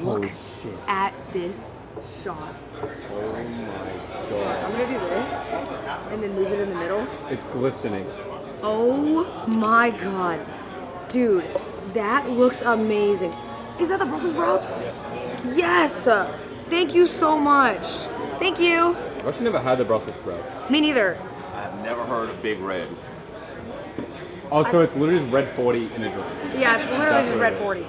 Look shit. at this shot. Oh my god. I'm gonna do this and then move it in the middle. It's glistening. Oh my god. Dude, that looks amazing. Is that the Brussels sprouts? Yes. Thank you so much. Thank you. I've actually never had the Brussels sprouts. Me neither. I've never heard of Big Red. Oh, so it's literally just red 40 in a drink. Yeah, it's literally just red 40.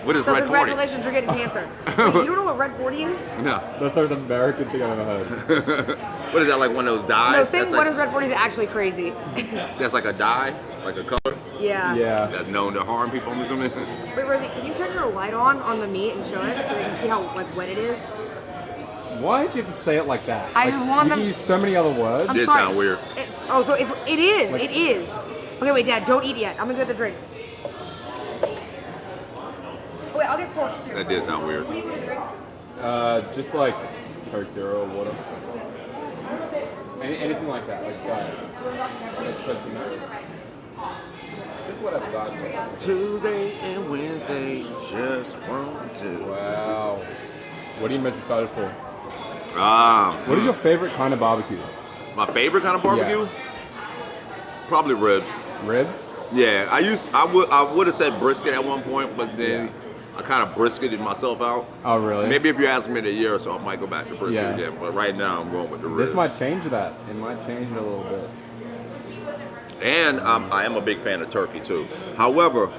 What is So Red 40? congratulations, you're getting cancer. Wait, you don't know what red 40 is? No. That's the most American thing I've ever heard. What is that, like one of those dyes? No, saying That's what like, is red 40 is actually crazy. That's like a dye, like a color Yeah. Yeah. that's known to harm people, I'm assuming. Wait, Rosie, can you turn your light on the meat and show it so they can see how like wet it is? Why did you have to say it like that? I like, want you them- can use so many other words. I'm This sorry. sound weird. So it is. It is. Okay, wait, Dad, don't eat yet. I'm gonna get the drinks. Oh, wait, I'll get forks too. That did sound weird. What do you want to drink? Just like Coke Zero or water. Anything like that. Like that. Just whatever that. Tuesday and Wednesday just won't do. Wow. What are you most excited for? What is Mm. your favorite kind of barbecue? My favorite kind of barbecue? Yeah. Probably ribs. Ribs? Yeah, I would have said brisket at one point, but then I kind of brisketed myself out. Oh, really? Maybe if you ask me in a year or so, I might go back to brisket Yeah. again. But right now, I'm going with the ribs. This might change that. It might change it a little bit. And I am a big fan of turkey too. However,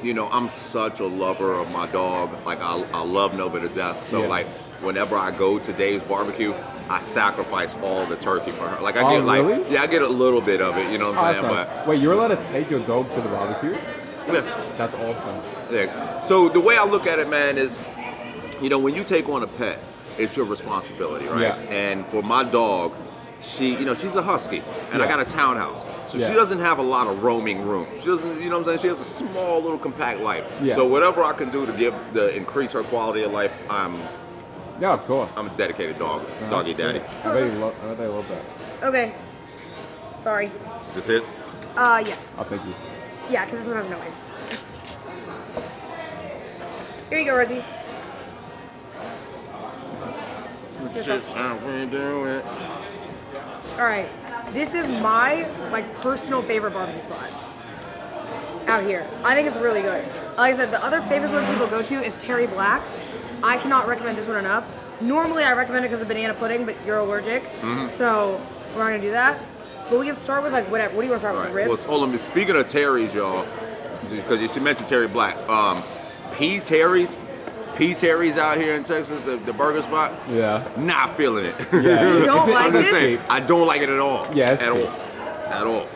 you know, I'm such a lover of my dog. Like I love Nova to death. So Yeah. like whenever I go to Dave's barbecue, I sacrifice all the turkey for her. Like I Oh, get like really? yeah, I get a little bit of it. You know what I'm Oh, saying? that's nice. Wait, you're allowed to take your dog to the barbecue? But That's awesome. yeah. So the way I look at it, man, is you know when you take on a pet, it's your responsibility, right? Yeah. And for my dog, she's a husky, and I Yeah. got a townhouse. So Yeah. she doesn't have a lot of roaming room. She doesn't, you know what I'm saying? She has a small little compact life. Yeah. So whatever I can do to increase her quality of life, I'm Yeah, of course. a dedicated doggy daddy. I bet they love that. Okay. Sorry. This his? Yes. Oh, thank you. Yeah, because this one has noise. Here you go, Rosie. All right. This is my personal favorite barbecue spot out here. I think it's really good. Like I said, the other famous one people go to is Terry Black's. I cannot recommend this one enough. Normally I recommend it because of banana pudding, but you're allergic, so we're not gonna do that. But we can start with whatever. What do you want to start with? Ribs? Well, hold on. Speaking of Terry's, y'all, because you mentioned Terry Black, P. Terry's out here in Texas, the burger spot. Yeah. Not feeling it. Yeah. You don't Is it- like is it this? saying, cheap? I don't like it at all. Yeah, it's at cheap. all. At all.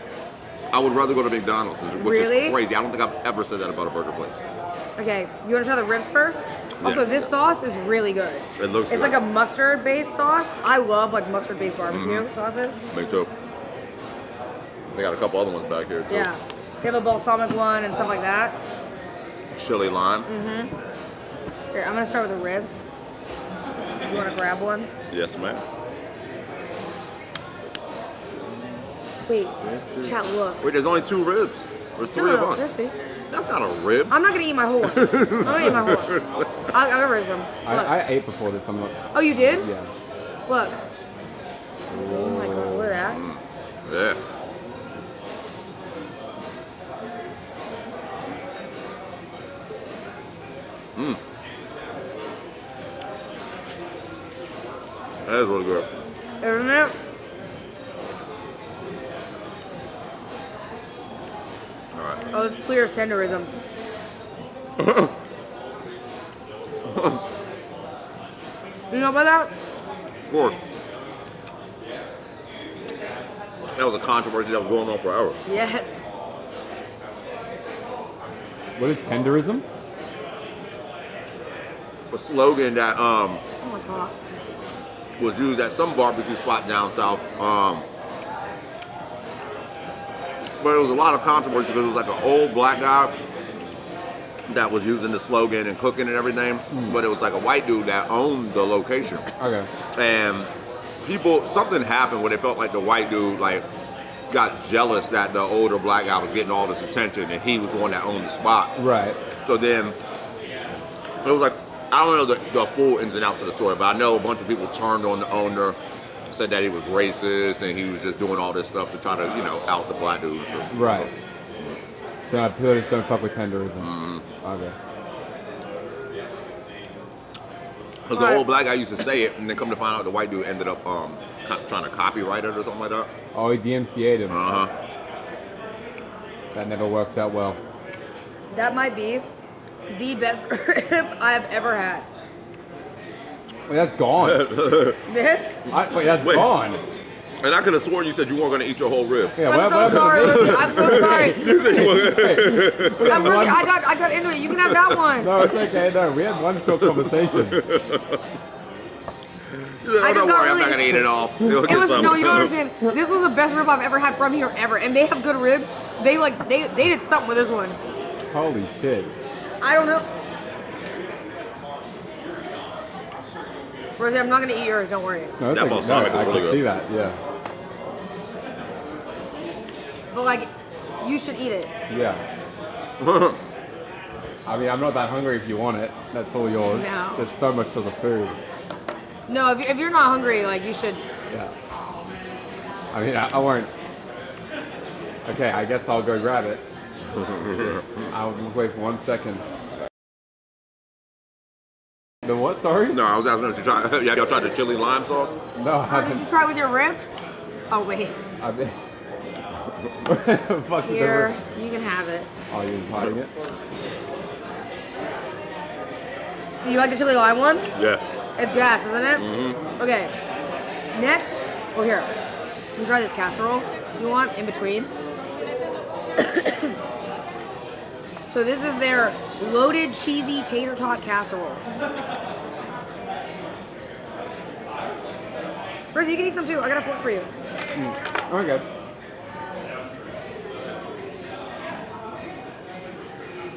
I would rather go to McDonald's, which Really? is crazy. I don't think I've ever said that about a burger place. Okay, you want to try the ribs first? Also, Yeah. this sauce is really good. It looks It's good. like a mustard-based sauce. I love mustard-based barbecue sauces. Me too. They got a couple other ones back here too. Yeah, they have a balsamic one and stuff like that. Chili lime. Here, I'm gonna start with the ribs. You want to grab one? Yes, ma'am. Wait, chat, look. Wait, there's only 2 ribs. There's 3 of us. crispy. That's not a rib. I'm not gonna eat my whole one. I'm gonna eat my whole one. I'll get rid of them. Look. I ate before this. I'm not. Oh, you did? Yeah. Look. Oh my god, look at that. Yeah. That is really good. Isn't it? All right. Oh, it's clear as tenderism. You know about that? Of course. That was a controversy that was going on forever. Yes. What is tenderism? A slogan that Oh my god. was used at some barbecue spot down south. But it was a lot of controversy because it was like an old black guy that was using the slogan and cooking and everything. But it was like a white dude that owned the location. Okay. And something happened where they felt like the white dude got jealous that the older black guy was getting all this attention and he was the one that owned the spot. Right. So then it was like I don't know the full ins and outs of the story, but I know a bunch of people turned on the owner, said that he was racist and he was just doing all this stuff to try to, out the black dudes. Right. So people just don't fuck with tenderism. Okay. Because the old black guy used to say it, and then come to find out the white dude ended up trying to copyright it or something like that. Oh, he DMCA'd him. Uh-huh. That never works out well. That might be the best rib I have ever had. Wait, that's gone. This? That's gone. And I could have sworn you said you weren't going to eat your whole rib. Yeah, I'm so sorry. I'm so sorry. I'm really, I got into it. You can have that one. No, it's okay. No, we had one short conversation. You said, oh, don't worry, I'm not going to eat it all. No, you don't understand. This was the best rib I've ever had from here ever, and they have good ribs. They did something with this one. Holy shit. I don't know. Rosie, I'm not gonna eat yours. Don't worry. No, That must sound like I really can good. see that. Yeah. But like, you should eat it. Yeah. I mean, I'm not that hungry if you want it. That's all yours. No. There's so much for the food. No, if you're not hungry, like you should. Yeah. I mean, I won't. Okay, I guess I'll go grab it. I'll just wait for 1 second. The what? Sorry? No, I was asking if you tried. Yeah, y'all tried the chili lime sauce? No, I Did haven't. you try it with your rib? Oh wait. I've been. Fuck Here, you can have it. Oh, you're hiding it? You like the chili lime one? Yeah. It's gas, isn't it? Mm-hmm. Okay. Next, here. You try this casserole you want in between. So this is their loaded cheesy tater tot casserole. Rosie, you can eat some too. I got a fork for you. Okay.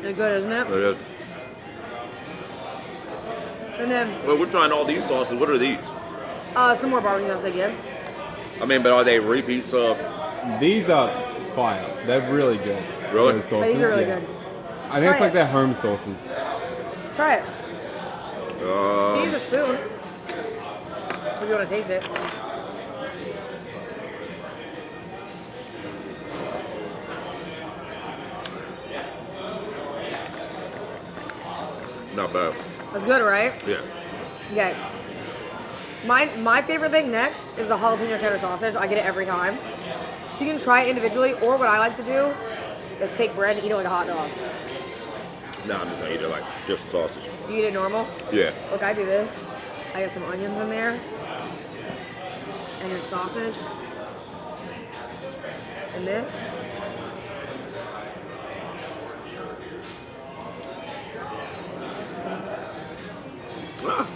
They're good, isn't it? It is. And then Well, we're trying all these sauces. What are these? some more barbecue sauce they give. I mean, but are they repeats of? These are fire. They're really good. Really? Those But sauces, these are really yeah. good. I think Try it's like it. their home sauces. Try it. You use a spoon if you want to taste it. Not bad. That's good, right? Yeah. Okay. My favorite thing next is the jalapeno cheddar sausage. I get it every time. So you can try it individually, or what I like to do is take bread and eat it like a hot dog. No, I'm just gonna eat it like just sausage. You eat it normal. Yeah. Look, I do this. I get some onions in there, and then sausage, and this. Ah.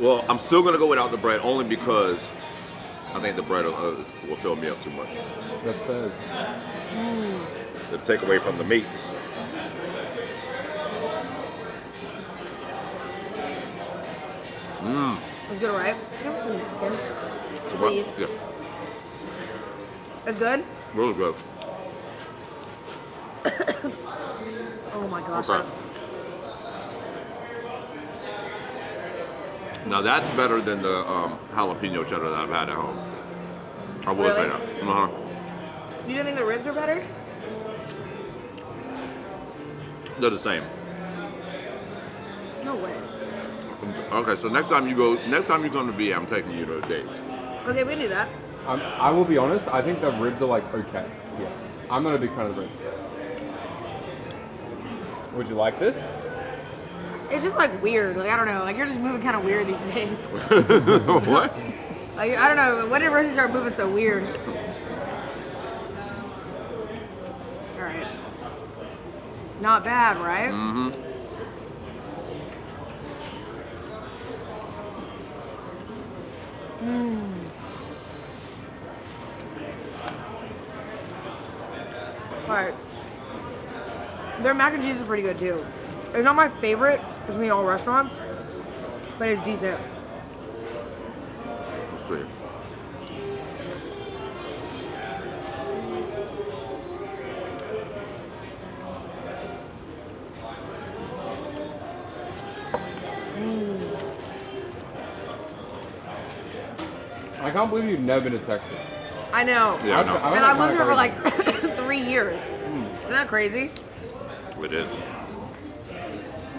Well, I'm still gonna go without the bread only because I think the bread will fill me up too much. That's theirs. To take away from the meats. It's good, right? Can I have some napkins, please? Yeah. It's good? Really good. Oh my gosh. Okay. Now that's better than the jalapeno cheddar that I've had at home. I will say Really? that. Uh-huh. You didn't think the ribs are better? They're the same. No way. Okay, so next time you're going to be, I'm taking you to Dave's. Okay, we can do that. I will be honest, I think the ribs are like okay. Yeah. I'm not a big fan of ribs. Would you like this? It's just like weird. Like I don't know. Like you're just moving kind of weird these days. What? Like I don't know. When did Rosie start moving so weird? All right. Not bad, right? Mm-hmm. All right. Their mac and cheese is pretty good too. It's not my favorite between all restaurants, but it's decent. Let's see. I can't believe you've never been to Texas. I know. Yeah, I know. And I've lived here for like 3 years. Isn't that crazy? It is.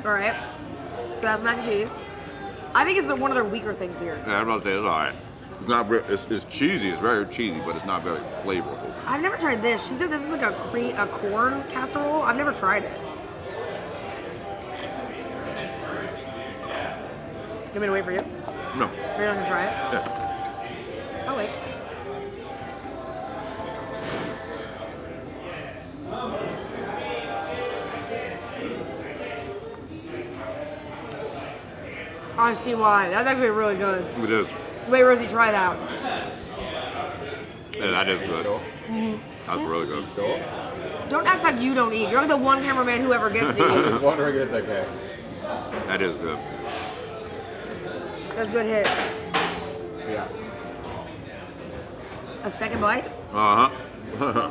All right. So that's mac and cheese. I think it's one of their weaker things here. Yeah, I'm about to say it's all right. It's not. It's cheesy. It's very cheesy, but it's not very flavorful. I've never tried this. She said this is like a corn casserole. I've never tried it. You want me to wait for you? No. You're not gonna try it? Yeah. Oh wait. I see why. That's actually really good. It is. Wait, Rosie, try that. Yeah, that is good. That's really good. Don't act like you don't eat. You're like the one cameraman who ever gets to eat. Just wondering if it's okay. That is good. That's good hits. Yeah. A second bite Uh-huh.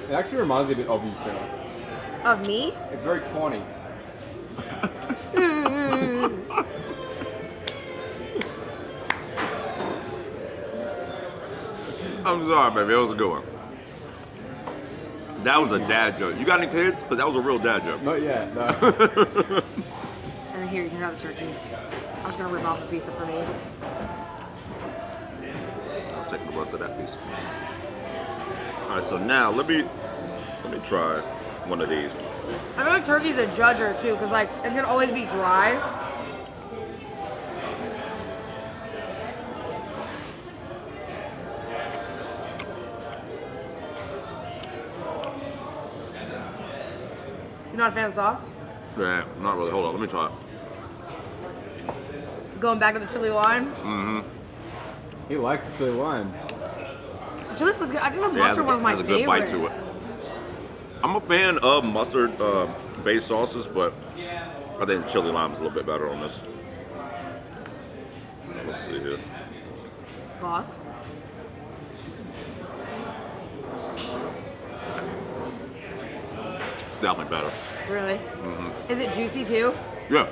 It actually reminds me a bit of you, Cinna. of me? It's very corny. I'm sorry, baby. It was a good one. That was a dad joke. You got any kids? Because that was a real dad joke. Not yet, no. And here, you can have the turkey. I was gonna rip off a piece of for me. I'll take the rest of that piece. All right, so now let me try one of these. I feel like turkey's a judger too, because like it can always be dry. You're not a fan of sauce? Yeah, not really. Hold on, let me try it. Going back to the chili lime. He likes the chili lime. The chili was good. I think the Yeah, mustard was my has a favorite. good bite to it. I'm a fan of mustard-based sauces, but I think chili lime's a little bit better on this. Let's see here. Boss. It's definitely better. Really? Is it juicy too? Yeah.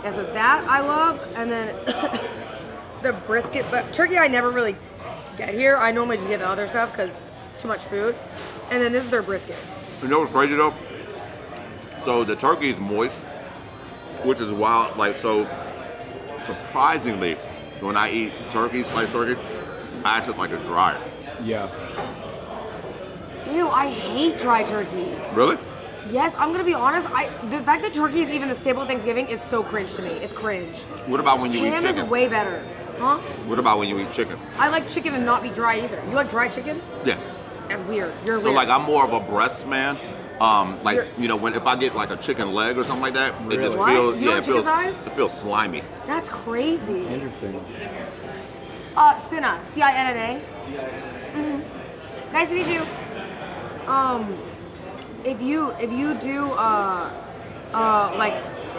Yeah, so that I love, and then the brisket. But turkey I never really get here. I normally just get the other stuff because it's too much food. And then this is their brisket. You know what's crazy though? So the turkey is moist, which is wild. Like, so surprisingly, when I eat turkey, sliced turkey, I actually like it drier. Yeah. Ew, I hate dry turkey. Really? Yes, I'm gonna be honest. The fact that turkey is even the staple of Thanksgiving is so cringe to me. It's cringe. What about when you eat Ham chicken? is way better. Huh? What about when you eat chicken? I like chicken and not be dry either. You like dry chicken? Yes. That's weird. You're So weird. like I'm more of a breast man. Like You're- you know, if I get like a chicken leg or something like that, it just Really? What? feels You don't chicken thighs? it feels slimy. That's crazy. Interesting. Cinna, C-I-N-N-A. Nice to meet you. If you do like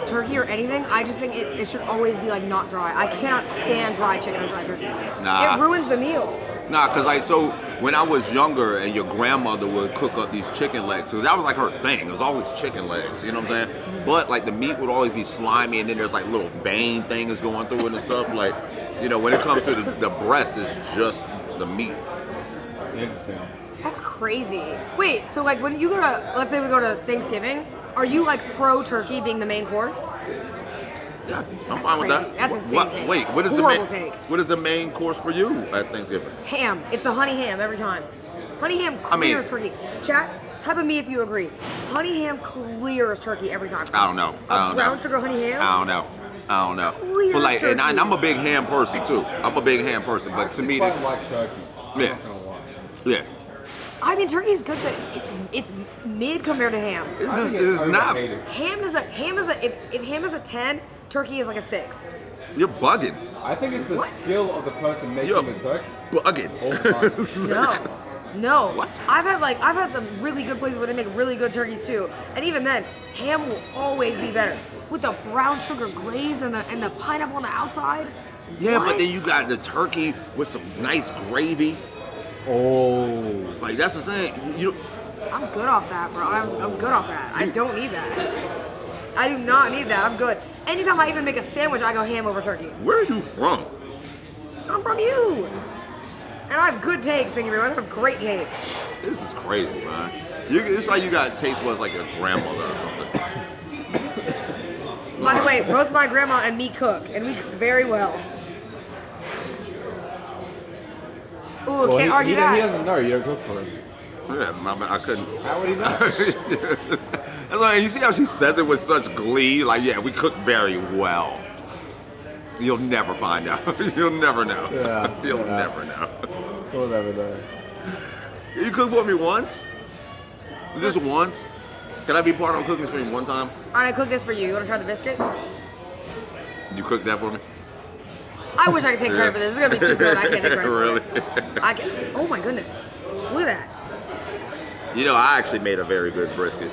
turkey or anything, I just think it should always be like not dry. I cannot stand dry chicken or dry turkey. Nah. It ruins the meal. Nah, cause like so when I was younger and your grandmother would cook up these chicken legs, so that was like her thing. It was always chicken legs, you know what I'm saying? But like the meat would always be slimy, and then there's like little vein things going through it and stuff. Like, you know, when it comes to the breast, it's just the meat. Interesting. That's crazy. Wait, so like when you go to, let's say we go to Thanksgiving, are you like pro turkey being the main course? Yeah, I'm fine with crazy. that. That's insane take. Wait, what is Horrible the main? take. What is the main course for you at Thanksgiving? Ham. It's the honey ham every time. Honey ham clears turkey. Chat, type of me if you agree. Honey ham clears turkey every time. I don't know. Brown sugar honey ham? I don't know. Clear But like, and turkey. I'm a big ham person too. I'm a big ham person, but to me, I like turkey. I'm Yeah. not gonna lie. yeah, I mean, turkey's good, but it's mid compared to ham. it's, I just, think it's not. overrated. If ham is a 10, turkey is like a 6. You're bugging. I think it's the What? skill of the person making You're the turkey. bugging. All the time. No. What? I've had some really good places where they make really good turkeys too, and even then, ham will always be better with the brown sugar glaze and the pineapple on the outside. Yeah, What? but then you got the turkey with some nice gravy. Oh. Like that's the saying. You I'm good off that, bro. I'm good off that. I don't need that. I do not need that. I'm good. Anytime I even make a sandwich, I go ham over turkey. where are you from? I'm from you. And I have good takes, thank you very much. I have great takes. This is crazy, man. It's like you got taste buds like your grandmother or something. By the way, both my grandma and me cook, and we cook very well. Ooh, Well, can't argue he that. doesn't know. You don't cook for him. Yeah, I couldn't. How would he know? That's like, you see how she says it with such glee? Like, yeah, we cook very well. You'll never find out. You'll never know. Yeah, You'll yeah. never know. We'll never know. You cooked for me once? Just once? Can I be part of a cooking stream one time? Alright, I cooked this for you. You want to try the biscuit? You cooked that for me? I wish I could take credit for this. It's gonna be too good. I can't take credit Really? for it. I can. Oh my goodness! Look at that. You know, I actually made a very good brisket.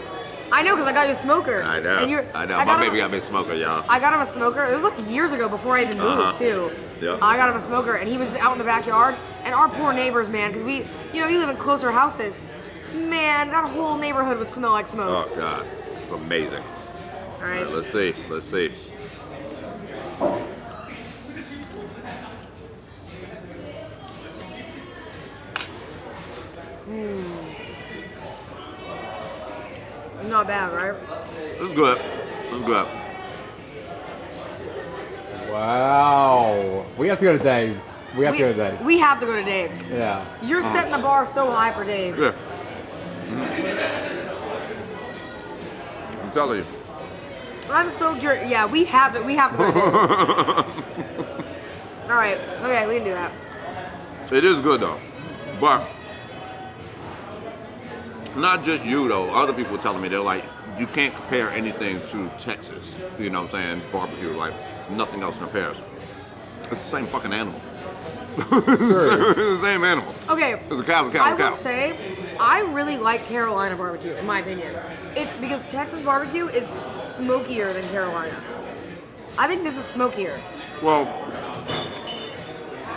I know because I got you a smoker. I know. And I know. I My got baby him, got me a smoker, y'all. I got him a smoker. It was like years ago before I even moved too. Yep. I got him a smoker, and he was just out in the backyard. And our poor neighbors, man, because we, you live in closer houses. Man, that whole neighborhood would smell like smoke. Oh, God. It's amazing. All right. Let's see. Let's see. Not bad, right? It's good. It's good. Wow. We have to go to Dave's. We have to go to Dave's. We have to go to Dave's. Yeah. You're setting the bar so high for Dave's. Yeah. I'm telling you. I'm so curious. Yeah, we have to go to Dave's. All right. Okay, we can do that. It is good though, but not just you though. Other people were telling me they're like, you can't compare anything to Texas. You know what I'm saying? Barbecue, like nothing else compares. It's the same fucking animal. It's the same animal. Okay. It's a cow. It's a cow. I It's a cow. will say, I really like Carolina barbecue, in my opinion. It's because Texas barbecue is smokier than Carolina. I think this is smokier. Well,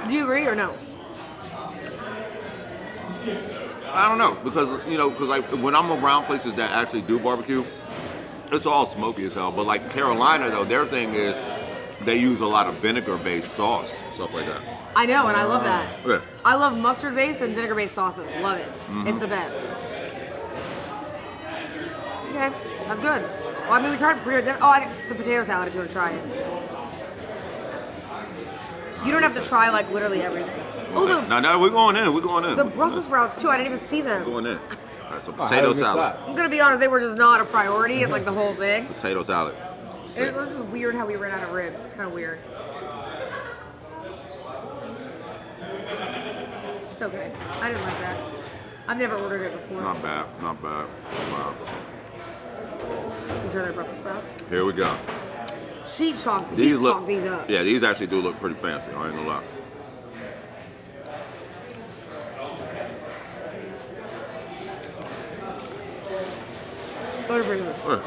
Do you agree or no? I don't know because like when I'm around places that actually do barbecue, it's all smoky as hell. But like Carolina though, their thing is they use a lot of vinegar-based sauce, stuff like that. I know, and I love that. Yeah. I love mustard-based and vinegar-based sauces. Love it. Mm-hmm. It's the best. Okay, that's good. Well, I mean, we tried I got the potato salad if you want to try it. You don't have to try like literally everything. Oh, No, we're going in. We're going in. the Brussels sprouts too. I didn't even see them. We're going in. All right, so Oh, how potato did we miss salad. that? I'm gonna be honest, they were just not a priority in like the whole thing. Potato salad. It was just weird how we ran out of ribs. It's kind of weird. It's okay. I didn't like that. I've never ordered it before. Not bad. Not bad. Wow. You try their Brussels sprouts? Here we go. She chalked These these up. Yeah, these actually do look pretty fancy. I ain't gonna lie. They're pretty good. Okay.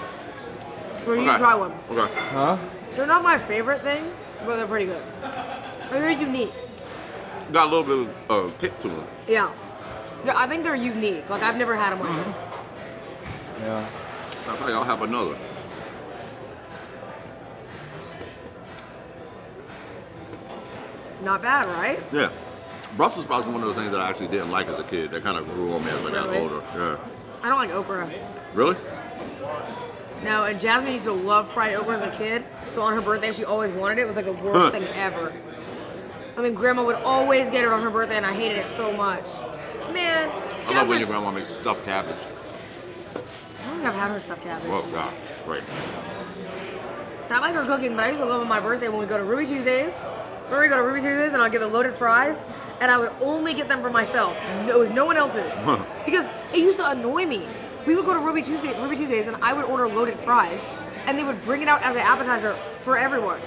Well, you can try one. Okay. Huh? They're not my favorite thing, but they're pretty good. They're unique. Got a little bit of kick to them. Yeah. I think they're unique. Like, I've never had them like this. Yeah. I think I'll have another. Not bad, right? Yeah. Brussels sprouts is one of those things that I actually didn't like as a kid. That kind of grew on me as I got Really? older. Yeah. I don't like okra. Really? No, and Jasmine used to love fried okra as a kid, so on her birthday she always wanted it. It was like the worst thing ever. I mean, Grandma would always get it on her birthday, and I hated it so much. Man, I love when your grandma makes stuffed cabbage. I don't think I've had her stuffed cabbage. Oh, God. Great. So I like her cooking, but I used to love on my birthday when we go to Ruby Tuesdays. Remember we go to Ruby Tuesdays and I'll get the loaded fries, and I would only get them for myself. No, it was no one else's. Because it used to annoy me. We would go to Ruby Tuesdays and I would order loaded fries, and they would bring it out as an appetizer for everyone.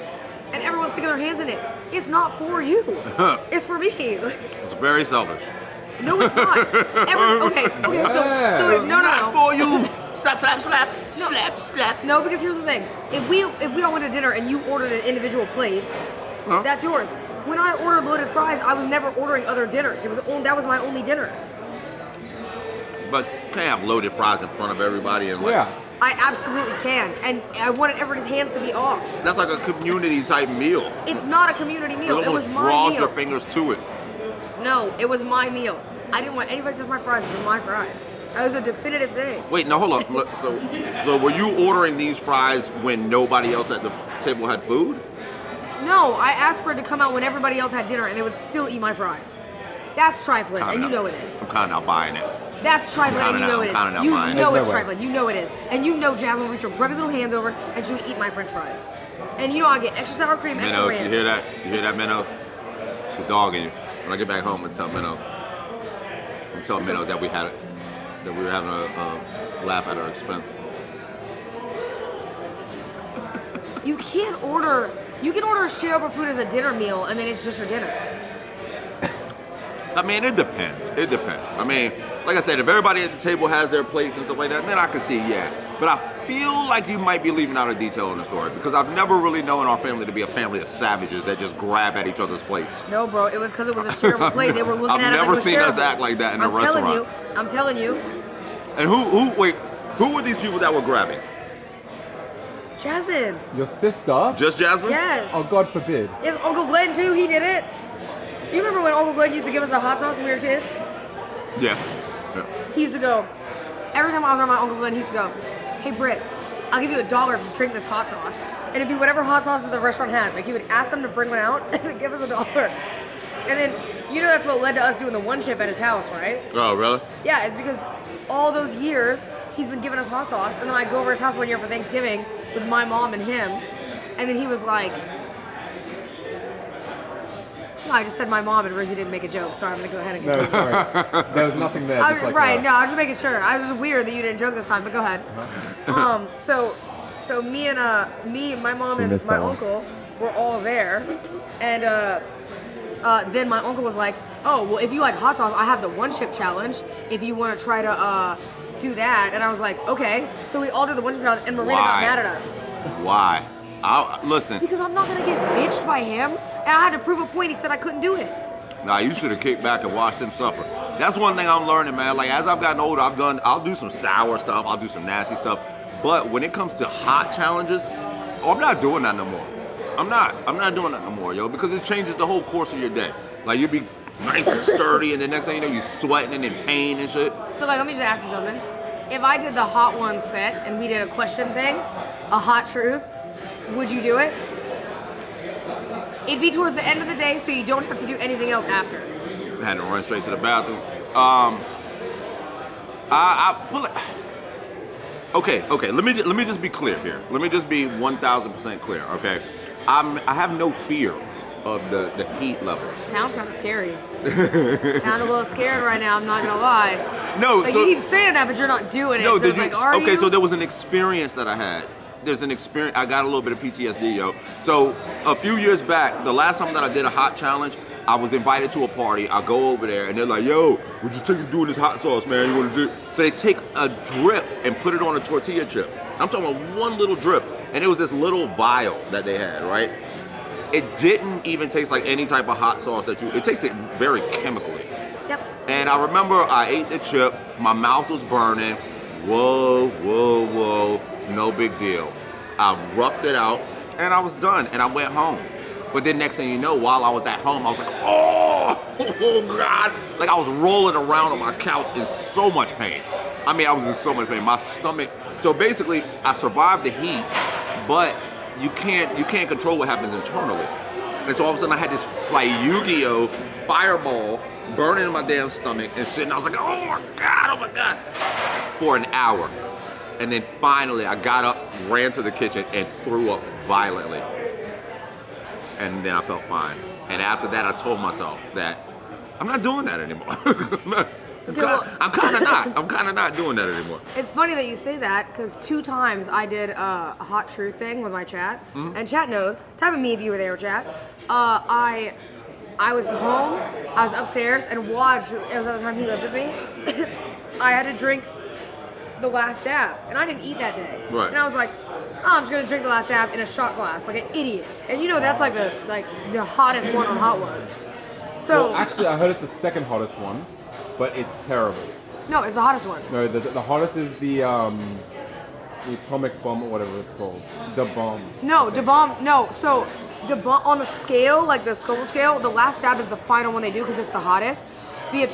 And everyone's sticking their hands in it. It's not for you. It's for me. It's very selfish. No, it's not. Okay, so no. For you. Slap, slap, slap. Slap, slap. No, because here's the thing. If we all went to dinner and you ordered an individual plate, Huh? that's yours. When I ordered loaded fries, I was never ordering other dinners. That was my only dinner. But you can't have loaded fries in front of everybody and like. Yeah. I absolutely can, and I wanted everybody's hands to be off. That's like a community type meal. It's not a community meal. It It was almost my draws meal. your fingers to it. No, it was my meal. I didn't want anybody to touch my fries. It was my fries. That was a definitive thing. Wait, no, hold on. Look, so were you ordering these fries when nobody else at the table had food? No, I asked for it to come out when everybody else had dinner, and they would still eat my fries. That's trifling, and you know it is. I'm kind of not buying it. That's trifling, and you know it is. I'm kinda not You buying it. know There's it's no way. trifling. You know it is. And you know Jasmine would reach her grubby little hands over, and she would eat my French fries. And you know I get extra sour cream, extra Minnows, ranch. you hear that? You hear that, Minnows? She's dogging you. When I get back home and tell Minnows, I'm telling Minnows that we were having a laugh at our expense. You can order a share of food as a dinner meal, and then it's just your dinner. I mean, it depends. It depends. I mean, like I said, if everybody at the table has their plates and stuff like that, then I can see, yeah. But I feel like you might be leaving out a detail in the story because I've never really known our family to be a family of savages that just grab at each other's plates. No, bro, it was because it was a shareable plate. They were looking at it like it was I've never seen us shareable. act like that in a restaurant. I'm telling you. And who were these people that were grabbing? Jasmine. Your sister? Just Jasmine? Yes. Oh, God forbid. Yes, Uncle Glenn too. He did it. You remember when Uncle Glenn used to give us the hot sauce when we were kids? Yeah. He used to go, every time I was around my Uncle Glenn, he used to go, hey Britt, I'll give you $1 if you drink this hot sauce. And it'd be whatever hot sauce that the restaurant had. Like he would ask them to bring one out and he'd give us $1. And then, you know that's what led to us doing the one chip at his house, right? Oh, really? Yeah, it's because all those years he's been giving us hot sauce. And then I go over his house one year for Thanksgiving with my mom and him. And then he was like, no, I just said my mom and Rizzy didn't make a joke. Sorry, I'm gonna go ahead and No, sorry. There was nothing there. Just like right, no, I was just making sure. I was just weird that you didn't joke this time, but go ahead. So me, my mom, and missed my that one. uncle were all there, and then my uncle was like, "Oh, well, if you like hot sauce, I have the one chip challenge. If you want to try to do that," and I was like, "Okay." So we all did the one chip challenge, and Marina got Why? mad at us Why? Listen. because I'm not gonna get bitched by him, and I had to prove a point. He said I couldn't do it. Nah, you should have kicked back and watched him suffer. That's one thing I'm learning, man. Like as I've gotten older, I'll do some sour stuff, I'll do some nasty stuff. But when it comes to hot challenges, I'm not doing that no more. I'm not doing that no more, yo, because it changes the whole course of your day. Like you'll be nice and sturdy, and the next thing you know, you're sweating and in pain and shit. So like, let me just ask you something. If I did the hot one set and we did a question thing, a hot truth, would you do it? It'd be towards the end of the day, so you don't have to do anything else after. I had to run straight to the bathroom. I pull it. Okay. Let me just be clear here. Let me just be 1,000% clear. Okay, I have no fear of the heat levels. Sounds kind of scary. Sound a little scared right now. I'm not gonna lie. No, Like so you keep saying that, but you're not doing it. no, so did it's you? like, are Okay, you? so there was an experience that I had. There's an experience. I got a little bit of PTSD, yo. So a few years back, the last time that I did a hot challenge, I was invited to a party. I go over there and they're like, "Yo, would you take doing this hot sauce, man? You want to drip?" So they take a drip and put it on a tortilla chip. I'm talking about one little drip, and it was this little vial that they had, right? It didn't even taste like any type of hot sauce that you. It tasted very chemically. Yep. And I remember I ate the chip, my mouth was burning. Whoa, no big deal. I roughed it out and I was done and I went home. But then next thing you know, while I was at home, I was like, oh God. Like I was rolling around on my couch in so much pain. I mean, I was in so much pain. My stomach. So basically, I survived the heat, but you can't control what happens internally. And so all of a sudden I had this like Yu-Gi-Oh! Fireball burning in my damn stomach and shit. And I was like, oh my God, for an hour. And then finally I got up, ran to the kitchen and threw up violently. And then I felt fine. And after that I told myself that I'm not doing that anymore. I'm kind of not doing that anymore. It's funny that you say that because 2 times I did a hot truth thing with my chat, and chat knows. Tap at me if you were there, chat. I was home, I was upstairs, and watched. It was the time he lived with me. I had to drink the last dab, and I didn't eat that day. Right. And I was like, oh, I'm just gonna drink the last dab in a shot glass, like an idiot. And you know that's like the hottest one on hot ones. So Well, actually, I heard it's the second hottest one, but it's terrible. no, it's the hottest one. No, the hottest is the atomic bomb or whatever it's called. The bomb. No, Da Bomb. No, so Da Bomb on the scale, like the Scoville scale, the last stab is the final one they do because it's the hottest. The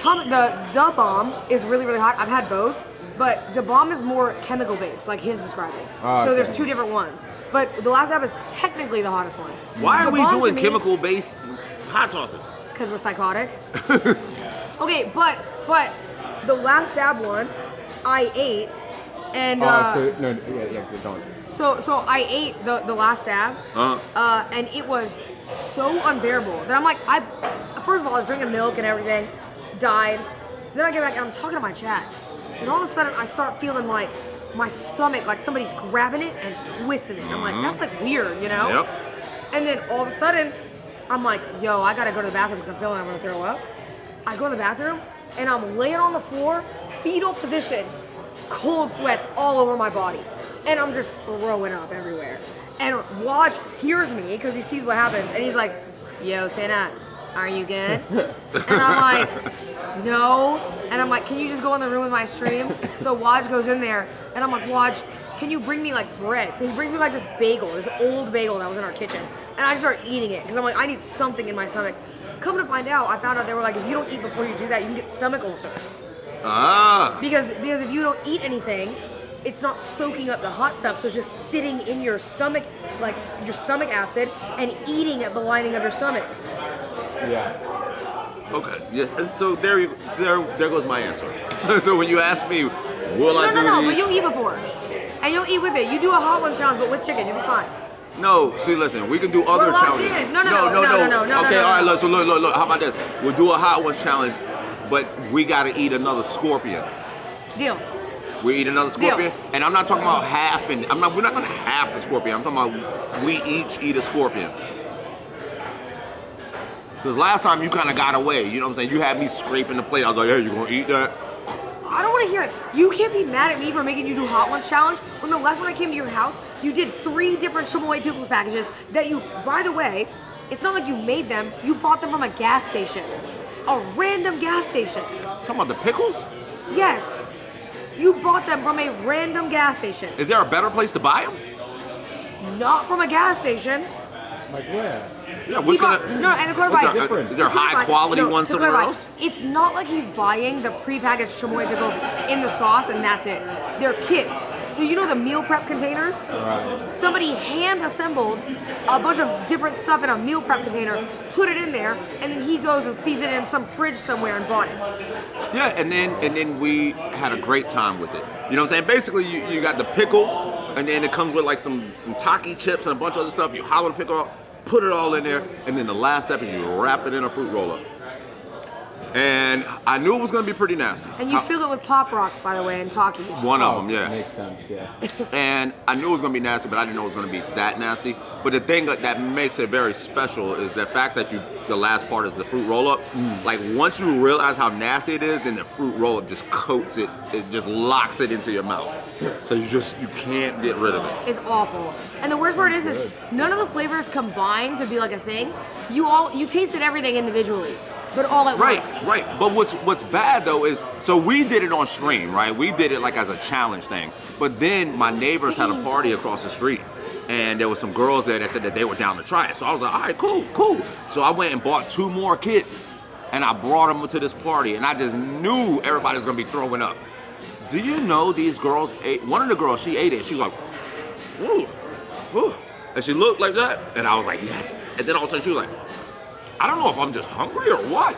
Da Bomb is really, really hot. I've had both, but Da Bomb is more chemical based, like his describing. Oh, so there's okay. 2 different ones. But the last stab is technically the hottest one. Why are Da we Bomb to doing me- chemical-based hot sauces? Because we're psychotic. Okay, but the last stab one, I ate, and Go on. so I ate the last stab, and it was so unbearable that I'm like, first of all I was drinking milk and everything, died. Then I get back and I'm talking to my chat, and all of a sudden I start feeling like my stomach, like somebody's grabbing it and twisting it. I'm like, that's like weird, you know? Yep. And then all of a sudden, I'm like, yo, I gotta go to the bathroom because I'm feeling I'm gonna throw up. I go to the bathroom and I'm laying on the floor, fetal position, cold sweats all over my body. And I'm just throwing up everywhere. And Waj hears me because he sees what happens and he's like, yo, Cinna, are you good? And I'm like, no. And I'm like, can you just go in the room with my stream? So Waj goes in there and I'm like, Waj, can you bring me like bread? So he brings me like this bagel, this old bagel that was in our kitchen. And I just start eating it because I'm like, I need something in my stomach. Come to find out, I found out they were like, if you don't eat before you do that, you can get stomach ulcers. Ah. Because if you don't eat anything, it's not soaking up the hot stuff, so it's just sitting in your stomach, like your stomach acid, and eating at the lining of your stomach. Yeah. Okay. Yeah. So there goes my answer. So when you ask me, will I do No, these? but you'll eat before. And you'll eat with it. You do a hot one challenge, but with chicken, you'll be fine. No, see, listen, we can do other locked challenges. in. No. Okay, all right, look. How about this? We'll do a hot one challenge, but we gotta eat another scorpion. Deal. We eat another scorpion, Deal. and I'm not talking about half. And we're not gonna half the scorpion. I'm talking about we each eat a scorpion. Because last time you kind of got away. You know what I'm saying? You had me scraping the plate. I was like, hey, you gonna eat that? I don't want to hear it. You can't be mad at me for making you do hot ones challenge when the last time I came to your house, you did 3 different Chamoy pickles packages that you, by the way, it's not like you made them. You bought them from a gas station. A random gas station. Talking about the pickles? Yes. You bought them from a random gas station. Is there a better place to buy them? Not from a gas station. Like where? Yeah, what's He bought- gonna? No, and to What's clarify, there, different? is there high quality ones to somewhere clarify, else? It's not like he's buying the prepackaged chamoy pickles in the sauce and that's it. They're kits. So you know the meal prep containers? Right. Somebody hand assembled a bunch of different stuff in a meal prep container, put it in there, and then he goes and sees it in some fridge somewhere and bought it. Yeah, and then we had a great time with it. You know what I'm saying? Basically, you got the pickle, and then it comes with like some Taki chips and a bunch of other stuff. You hollow the pickle out, put it all in there, and then the last step is you wrap it in a fruit roll-up. And I knew it was going to be pretty nasty. And you fill it with Pop Rocks, by the way, and Takis. One of them, yeah. Makes sense, yeah. And I knew it was going to be nasty, but I didn't know it was going to be that nasty. But the thing that makes it very special is the fact that the last part is the fruit roll-up. Like, once you realize how nasty it is, then the fruit roll-up just coats it. It just locks it into your mouth. So you can't get rid of it. It's awful. And the worst part is none of the flavors combine to be like a thing. You tasted everything individually, but all at once. Right. But what's bad though is, so we did it on stream, right? We did it like as a challenge thing. But then my neighbors had a party across the street, and there was some girls there that said that they were down to try it. So I was like, all right, cool. So I went and bought 2 more kits, and I brought them to this party, and I just knew everybody was gonna be throwing up. Do you know these girls ate? One of the girls, she ate it. She was like, ooh. And she looked like that, and I was like, yes. And then all of a sudden she was like, I don't know if I'm just hungry or what.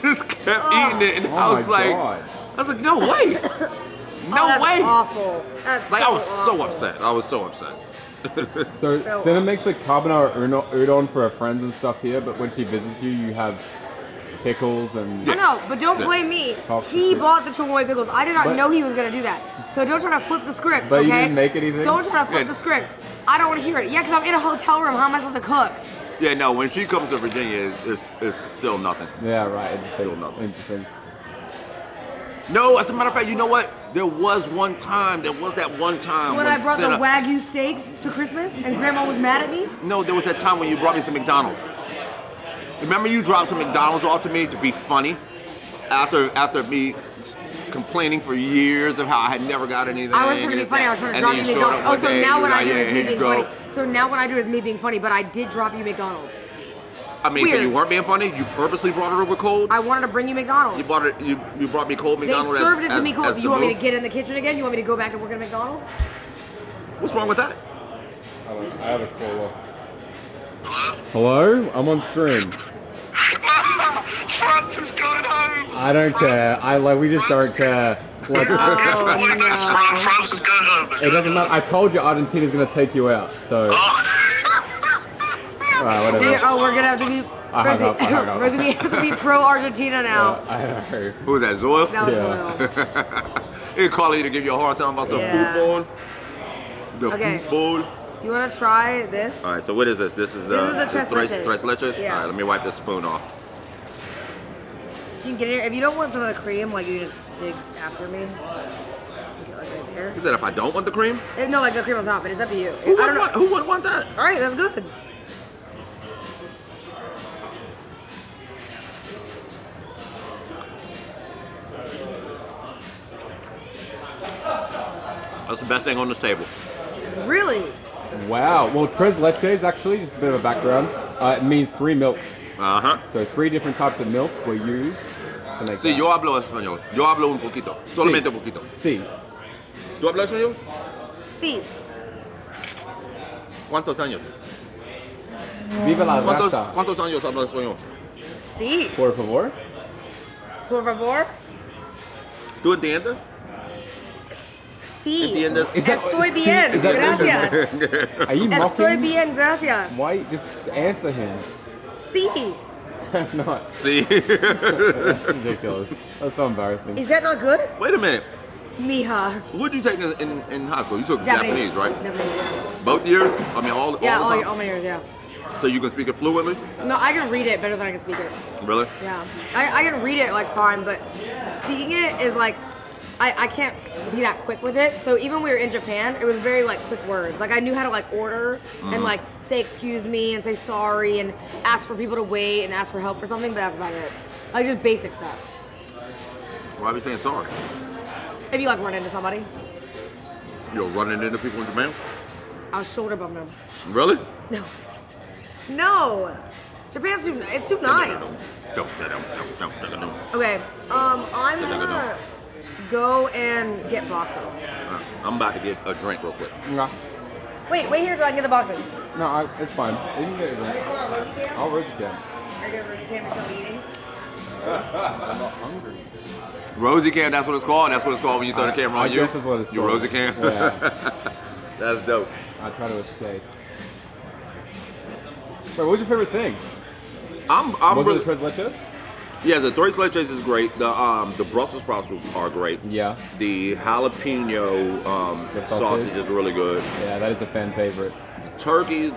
Just kept eating it, and I was like, no way. That's way. awful. That's Like, so I was so awful. upset. I was so upset. So Cinna makes like carbonara udon for her friends and stuff here, but when she visits you, you have pickles and... I know, but don't blame me. He bought the chamoy pickles. I did not know he was going to do that. So don't try to flip the script, But okay? you didn't make anything? Don't try to flip the script. I don't want to hear it. Yeah, because I'm in a hotel room. How am I supposed to cook? Yeah, no, when she comes to Virginia, it's still nothing. Yeah, right. Interesting. Still nothing. Interesting. No, as a matter of fact, you know what? There was that one time When I brought Cinna, the Wagyu steaks to Christmas and Grandma was mad at me? No, there was that time when you brought me some McDonald's. Remember you dropped some McDonald's off to me to be funny? After me complaining for years of how I had never got anything. I was trying to be funny. I was trying to drop you McDonald's. Oh, so now what I do is me being funny. So now what I do is me being funny, but I did drop you McDonald's. I mean, Weird. so you weren't being funny? You purposely brought it over cold? I wanted to bring you McDonald's. You brought it. You brought me cold McDonald's. They served it to me cold. You want me to move? get in the kitchen again? You want me to go back to work at McDonald's? What's wrong with that? I have a caller. Hello? I'm on stream. Francis going home. I don't care. We just don't care. Like, Francis going home. it doesn't matter. I told you Argentina's gonna take you out. So, alright, whatever. We're gonna have to be. I hung up. Rosie, we have to be pro Argentina now. I know. Who was that, Zoil? That was Yeah. Zoil. He calling you to give you a hard time about some football. The Okay. football. Do you want to try this? All right, so what is this? This is the Tres Leches. tres leches? Yeah. All right, let me wipe this spoon off. So you can get it. If you don't want some of the cream, like you just dig after me. Get like right there. Is that if I don't want the cream? No, like the cream on top, but it's up to you. Who I don't know. who wouldn't want that? All right, that's good. That's the best thing on this table. Really? Wow. Well, tres leches actually, just a bit of a background. It means 3 milks. Uh-huh. So 3 different types of milk were used to make Sí, that. yo hablo español. Yo hablo un poquito. Solamente un poquito. Sí. ¿Tú hablas español? Sí. ¿Cuántos años? Viva la raza. ¿Cuántos años hablas español? Sí. Por favor. Por favor. ¿Tú entiendes? Sí. ¿Entiendes? Estoy sí, bien. is that- Gracias. Are you Estoy mocking? bien. Gracias. Why? Just answer him. Sí. That's not. Sí. That's ridiculous. That's so embarrassing. Is that not good? Wait a minute. Mija. What did you take in high school? You took Japanese, right? Japanese. Both years? I mean, all Yeah, the time? all my years, yeah. So you can speak it fluently? No, I can read it better than I can speak it. Really? Yeah. I can read it like fine, but speaking it is like, I can't be that quick with it. So even when we were in Japan, it was very like quick words. Like I knew how to like order and like say excuse me and say sorry and ask for people to wait and ask for help or something, but that's about it. Like just basic stuff. Why are you saying sorry? If you like run into somebody, You're running into people in Japan? I'll shoulder bump them. Really? No. No. Japan's it's too nice. Okay. I'm gonna go and get boxes. I'm about to get a drink real quick. No, Wait here so I can get the boxes. it's fine. You can get it. Are you going on Rosie Cam? I'll roast again. Are you going to Rosie Cam or something eating? I'm not hungry. Rosie cam, that's what it's called? That's what it's called when you throw the camera on I you? guess that's what it's You called. Rosie cam? Yeah. That's dope. I try to escape. Wait, what was your favorite thing? I'm Was really, it the tres leches? yeah, the tres leches is great. The Brussels sprouts are great. Yeah. The jalapeno The sausage is really good. Yeah, that is a fan favorite. Turkey,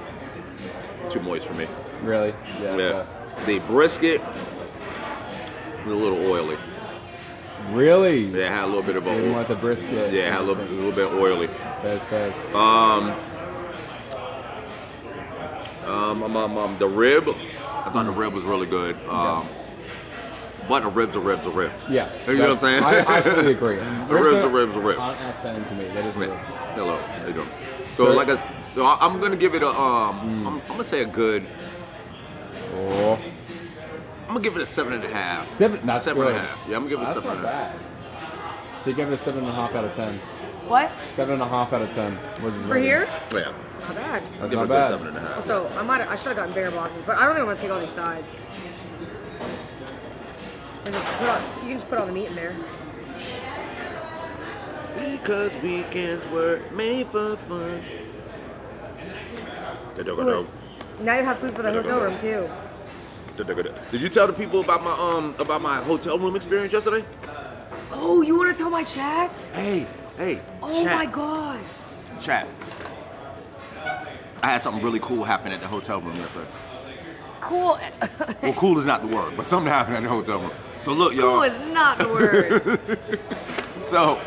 too moist for me. Really? Yeah. The brisket is a little oily. Really? Yeah, it had a little bit of You didn't a want the brisket. yeah, it had a little bit oily. Fast. The rib, I thought the rib was really good. But a rib's a rib. Yeah. You know what I'm saying? I fully agree. A rib's a rib. Aren't outstanding to me. That is weird. Hello, how you doing? So I'm gonna give it a I'm gonna say a good. Oh. I'm gonna give it a 7.5. 7. That's 7.5. good. Yeah, I'm gonna give it a That's not 7.5. bad. So you gave it a 7.5 out of 10. What? 7.5 out of 10. Was his For rating. here? Yeah, It's not bad. I'll That's give it not a good bad. 7.5. So I should have gotten bigger boxes, but I don't think I'm gonna take all these sides. And just you can just put all the meat in there. Because weekends were made for fun. Ooh, now you have food for the hotel room too. Did you tell the people about my hotel room experience yesterday? Oh, you want to tell my chat? Hey, Oh chat, my god. chat. I had something really cool happen at the hotel room yesterday. Cool. Well, cool is not the word, but something happened at the hotel room. So look, y'all. Cool is not the word. So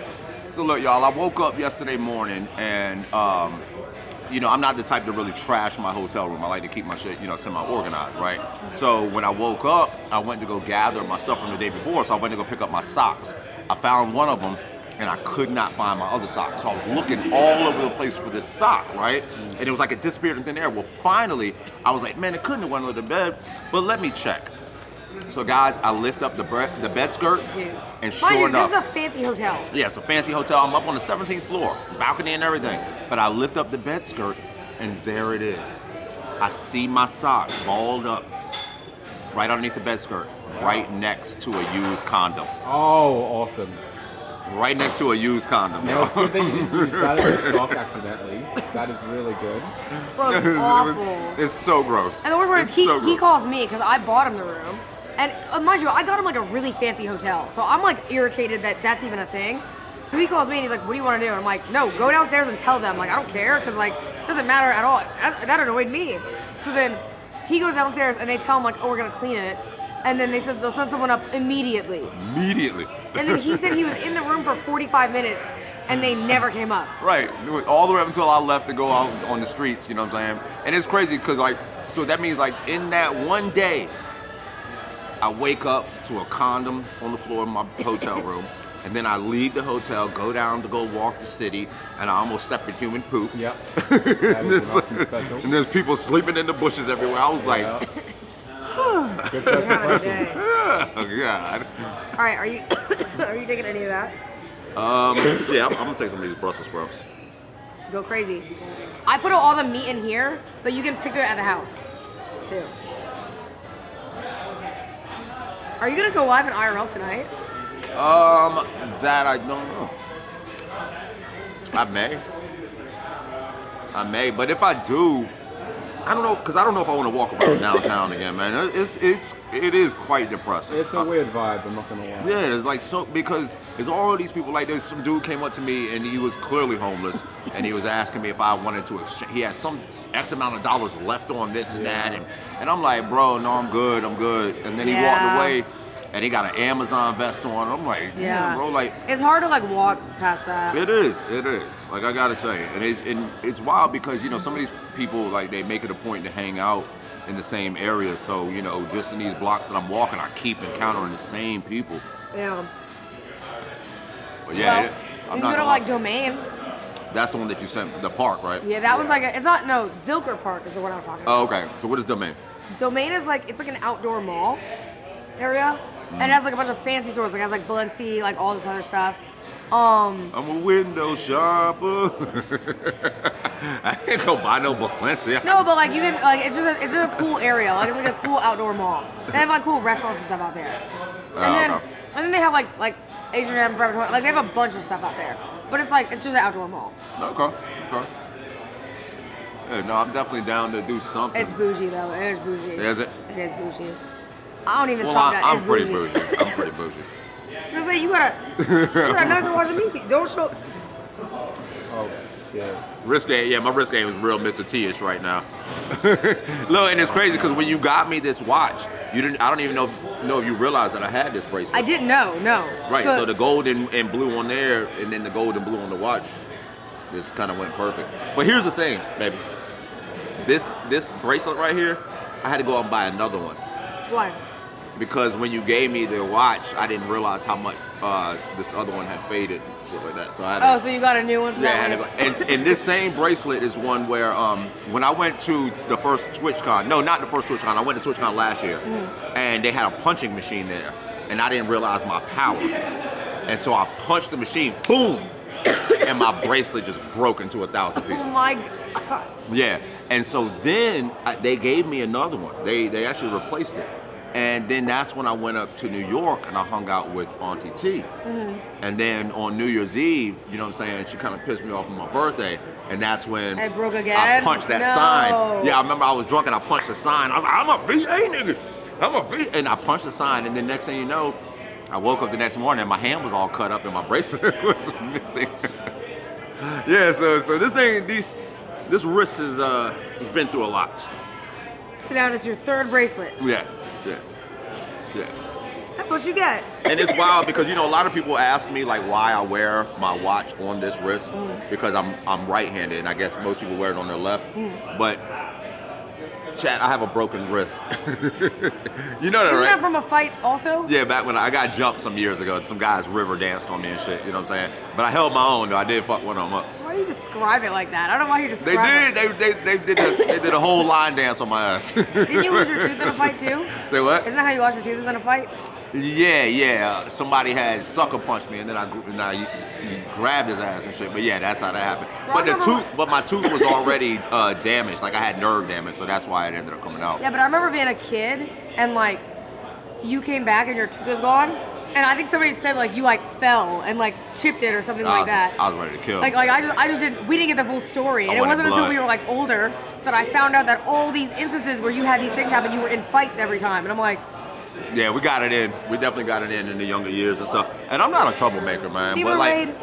look, y'all. I woke up yesterday morning, and I'm not the type to really trash my hotel room. I like to keep my shit, semi-organized, right? So when I woke up, I went to go gather my stuff from the day before. So I went to go pick up my socks, I found one of them, and I could not find my other sock. So I was looking all over the place for this sock, right? And it was like it disappeared in thin air. Well, finally, I was like, man, it couldn't have went under the bed, but let me check. So guys, I lift up the bed skirt, Dude. and sure Mind you, enough, this is a fancy hotel. yeah, it's a fancy hotel. I'm up on the 17th floor, balcony and everything. But I lift up the bed skirt, and there it is. I see my sock balled up right underneath the bed skirt, right next to a used condom. Oh, awesome. Right next to a used condom. Now, it's good that you got it in the sock accidentally. That is really good. Bro, it's awful. It's so gross. And the worst part is It's he so gross. calls me because I bought him the room. And mind you, I got him like a really fancy hotel. So I'm like irritated that that's even a thing. So he calls me and he's like, what do you want to do? And I'm like, no, go downstairs and tell them. Like, I don't care because like, it doesn't matter at all. That annoyed me. So then he goes downstairs and they tell him like, oh, we're going to clean it. And then they said they'll send someone up immediately. Immediately. And then he said he was in the room for 45 minutes and they never came up. Right, all the way up until I left to go out on the streets, you know what I'm saying? And it's crazy because like, so that means like in that one day, I wake up to a condom on the floor of my hotel room, and then I leave the hotel, go down to go walk the city, and I almost step in human poop. Yep. That is nothing special. And there's people sleeping in the bushes everywhere. I was like, Good first Kind of a impression. day. oh God. All right, are you are you taking any of that? Yeah, I'm gonna take some of these Brussels sprouts. Go crazy. I put all the meat in here, but you can pick it at the house, too. Are you gonna go live in IRL tonight? That I don't know. I may, but if I do, I don't know, because I don't know if I want to walk around downtown again, man. It is quite depressing. It's a weird vibe, I'm not gonna lie. Yeah, it's like so, because there's all of these people, like there's some dude came up to me and he was clearly homeless and he was asking me if I wanted to exchange, he had some X amount of dollars left on this and that, and I'm like, bro, no, I'm good. And then he walked away and he got an Amazon vest on. I'm like, yeah, bro, like. It's hard to like walk past that. It is. Like I gotta say, and it's wild because you know some of these people like they make it a point to hang out in the same area. So you know, just in these blocks that I'm walking, I keep encountering the same people. Yeah. But yeah, Well, I'm you not can go to gonna like lie. Domain. That's the one that you sent, the park, right? Yeah, that one's like it's not Zilker Park is the one I was talking about. Oh, okay. So what is Domain? Domain is like it's like an outdoor mall area, and it has like a bunch of fancy stores. Like it has like Balenci, like all this other stuff. I'm a window shopper. I can't go buy no Balenciaga. No, but like you can like it's a cool area. Like it's like a cool outdoor mall. They have like cool restaurants and stuff out there. And then they have like H&M, Forever 21. Like they have a bunch of stuff out there. But it's just an outdoor mall. Okay. Yeah, no, I'm definitely down to do something. It's bougie though. It is bougie. Is it? It is bougie. I don't even Well, shop that. I'm It's pretty bougie. bougie. I'm pretty bougie. Just say you gotta nicer watch the meat. Don't show. Oh, shit. Risk game, yeah, my risk game is real Mr. T-ish right now. Look, and it's crazy because when you got me this watch, I don't even know if you realized that I had this bracelet. I didn't know. No. Right, so the gold and blue on there, and then the gold and blue on the watch, just kind of went perfect. But here's the thing, baby. This bracelet right here, I had to go out and buy another one. Why? Because when you gave me the watch, I didn't realize how much this other one had faded, shit like that. So I had to, So you got a new one for yeah, I that had to one? go. And this same bracelet is one where when I went to the first TwitchCon, no, not the first TwitchCon, I went to TwitchCon last year, and they had a punching machine there, and I didn't realize my power. And so I punched the machine, boom, and my bracelet just broke into 1,000 pieces. Oh my god. Yeah, and so then they gave me another one. They actually replaced it. And then that's when I went up to New York and I hung out with Auntie T. And then on New Year's Eve, you know what I'm saying, she kind of pissed me off on my birthday. And that's when It broke again? I punched that No. sign. Yeah, I remember I was drunk and I punched the sign. I was like, I'm a VA nigga. I'm a VA. And I punched the sign. And then next thing you know, I woke up the next morning and my hand was all cut up and my bracelet was missing. Yeah, so this thing, this wrist has been through a lot. So now that's your third bracelet. Yeah. That's what you get. And it's wild because you know a lot of people ask me like why I wear my watch on this wrist because I'm right-handed and I guess most people wear it on their left. But Chat, I have a broken wrist. You know that, Isn't right? that from a fight also? Yeah, back when I got jumped some years ago, some guys river danced on me and shit, you know what I'm saying? But I held my own though, I did fuck one of them up. Why do you describe it like that? I don't know why you They describe did, they did a whole line dance on my ass. Didn't you lose your tooth in a fight too? Say what? Isn't that how you lost your tooth in a fight? Yeah. Somebody had sucker punched me and then I grabbed his ass and shit. But yeah, that's how that happened. But my tooth was already damaged. Like I had nerve damage, so that's why it ended up coming out. Yeah, but I remember being a kid and like you came back and your tooth is gone. And I think somebody said like you like fell and like chipped it or something like that. I was ready to kill. Like I just didn't. We didn't get the full story, and it wasn't until we were like older that I found out that all these instances where you had these things happen, you were in fights every time, and I'm like. Yeah, we got it in. We definitely got it in the younger years and stuff. And I'm not a troublemaker, man. Steve But like, Raid.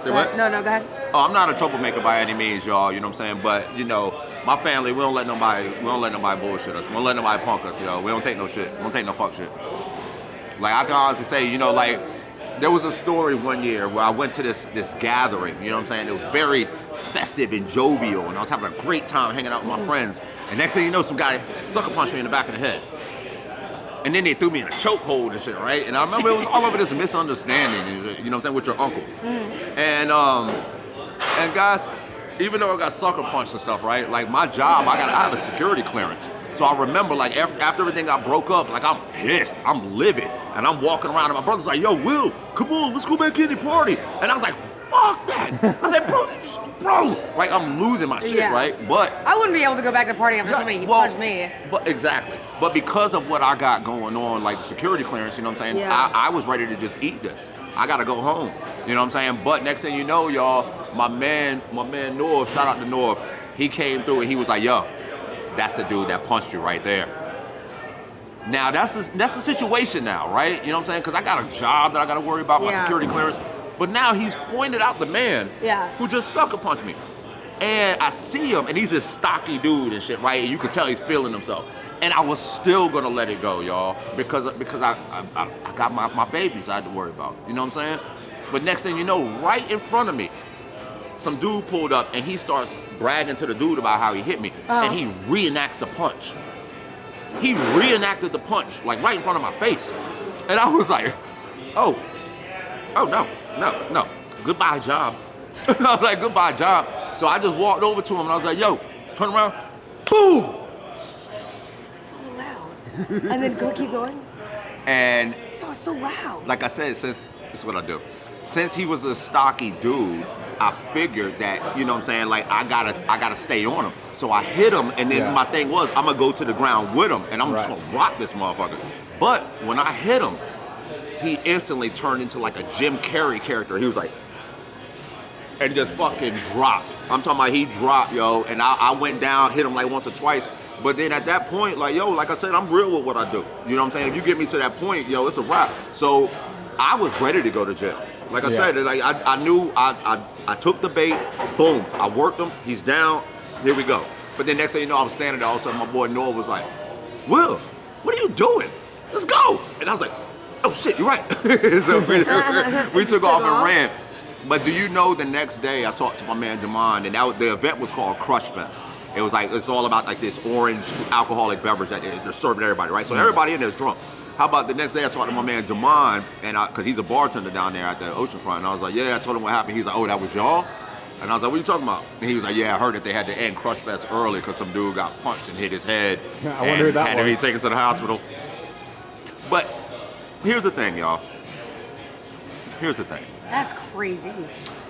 say what? No, go ahead. Oh, I'm not a troublemaker by any means, y'all. You know what I'm saying? But you know, my family, we don't let nobody bullshit us. We don't let nobody punk us, yo. We don't take no shit. We don't take no fuck shit. Like I can honestly say, you know, like there was a story one year where I went to this gathering. You know what I'm saying? It was very festive and jovial, and I was having a great time hanging out with my friends. And next thing you know, some guy sucker punched me in the back of the head. And then they threw me in a chokehold and shit, right? And I remember it was all over this misunderstanding, you know what I'm saying, with your uncle. And guys, even though I got sucker punched and stuff, right? Like my job, I have a security clearance. So I remember like after everything got broke up, like I'm pissed, I'm livid. And I'm walking around and my brother's like, yo, Will, come on, let's go back in and party. And I was like, fuck that. I said, bro, like I'm losing my shit, right? But I wouldn't be able to go back to party after somebody punched me. But exactly. But because of what I got going on, like security clearance, you know what I'm saying? Yeah. I was ready to just eat this. I gotta go home. You know what I'm saying? But next thing you know, y'all, my man North, shout out to North, he came through and he was like, yo, that's the dude that punched you right there. Now that's the situation now, right? You know what I'm saying? Because I got a job that I gotta worry about, my security clearance. But now he's pointed out the man who just sucker punched me. And I see him, and he's this stocky dude and shit, right? And you can tell he's feeling himself. And I was still gonna let it go, y'all, because I got my babies I had to worry about. You know what I'm saying? But next thing you know, right in front of me, some dude pulled up and he starts bragging to the dude about how he hit me, and he reenacts the punch. He reenacted the punch, like right in front of my face. And I was like, oh no, goodbye job. I was like, goodbye job. So I just walked over to him and I was like, yo, turn around, boom. So loud. And then keep going. And So loud. like I said, this is what I do. Since he was a stocky dude, I figured that, you know what I'm saying, like I gotta stay on him. So I hit him, and then my thing was I'm gonna go to the ground with him and I'm just gonna rock this motherfucker. But when I hit him, he instantly turned into like a Jim Carrey character. He was like, and just fucking dropped. I'm talking about he dropped, yo, and I went down, hit him like once or twice. But then at that point, like, yo, like I said, I'm real with what I do. You know what I'm saying? If you get me to that point, yo, it's a wrap. So I was ready to go to jail. Like I said, like I knew I took the bait, boom, I worked him, he's down, here we go. But then next thing you know, I'm standing there, all of a sudden my boy Noah was like, Will, what are you doing? Let's go. And I was like, oh shit, you're right. So we took off and ran. But do you know the next day I talked to my man Jamon, and the event was called Crush Fest. It was like, it's all about like this orange alcoholic beverage that they're serving everybody, right? So everybody in there is drunk. How about the next day I talked to my man Jamon, and because he's a bartender down there at the oceanfront, and I was like, yeah, I told him what happened. He's like, oh, that was y'all? And I was like, what are you talking about? And he was like, yeah, I heard that they had to end Crush Fest early because some dude got punched and hit his head. I wonder who that had to be taken to the hospital. But here's the thing, y'all. Here's the thing. That's crazy.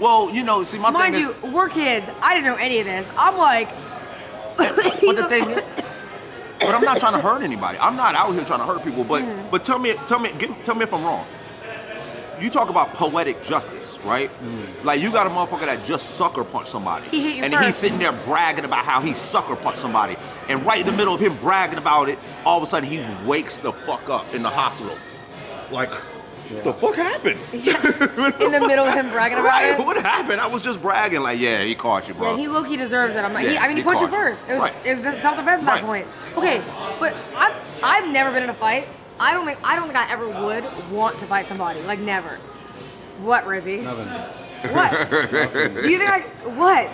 Well, you know, see, my Mind thing you, we're kids. I didn't know any of this. I'm like, but the thing is, but I'm not trying to hurt anybody. I'm not out here trying to hurt people. But tell me if I'm wrong. You talk about poetic justice, right? Like you got a motherfucker that just sucker punched somebody, he hit you and first. he's sitting there bragging about how he sucker punched somebody, and right in the middle of him bragging about it, all of a sudden he wakes the fuck up in the hospital, like. The fuck happened? Yeah. In the middle of him bragging about it. What happened? I was just bragging, like, yeah, he caught you, bro. Yeah, he low-key deserves it. I'm like, Yeah, he he punched you caught you. first. It was, Right. it was self-defense at that point. Okay, but I've never been in a fight. I don't think I ever would want to fight somebody. Like never. What, Rizzy? Nothing. What? Do you think what?